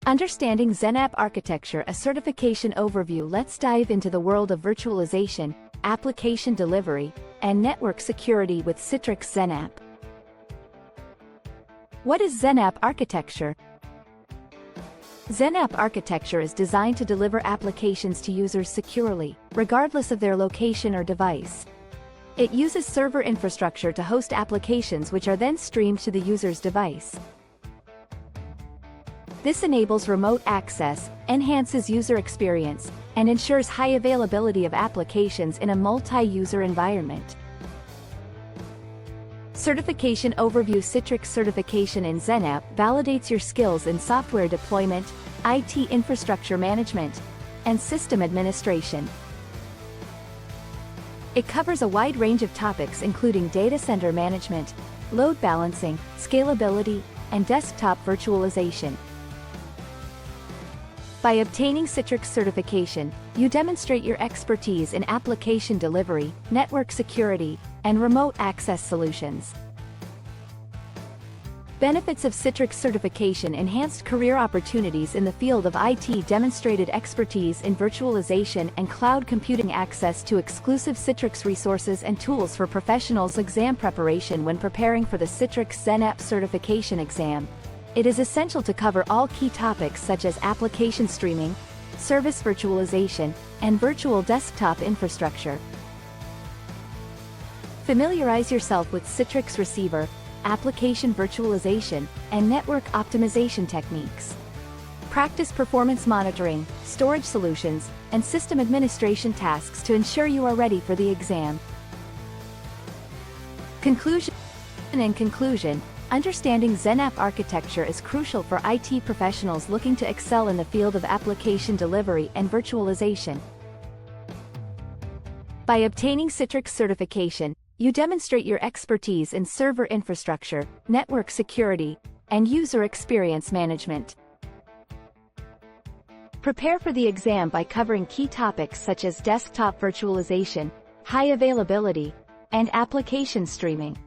Understanding XenApp Architecture, a certification overview. Let's dive into the world of virtualization, application delivery, and network security with Citrix XenApp. What is XenApp Architecture? XenApp Architecture is designed to deliver applications to users securely, regardless of their location or device. It uses server infrastructure to host applications which are then streamed to the user's device. This enables remote access, enhances user experience, and ensures high availability of applications in a multi-user environment. Certification Overview. Citrix certification in XenApp validates your skills in software deployment, IT infrastructure management, and system administration. It covers a wide range of topics including data center management, load balancing, scalability, and desktop virtualization. By obtaining Citrix certification, you demonstrate your expertise in application delivery, network security, and remote access solutions. Benefits of Citrix certification: enhanced career opportunities in the field of IT, demonstrated expertise in virtualization and cloud computing, access to exclusive Citrix resources and tools for professionals, exam preparation. When preparing for the Citrix XenApp certification exam, it is essential to cover all key topics such as application streaming, service virtualization, and virtual desktop infrastructure. Familiarize yourself with Citrix receiver, application virtualization, and network optimization techniques. Practice performance monitoring, storage solutions, and system administration tasks to ensure you are ready for the exam. Conclusion. In conclusion, understanding XenApp architecture is crucial for IT professionals looking to excel in the field of application delivery and virtualization. By obtaining Citrix certification, you demonstrate your expertise in server infrastructure, network security, and user experience management. Prepare for the exam by covering key topics such as desktop virtualization, high availability, and application streaming.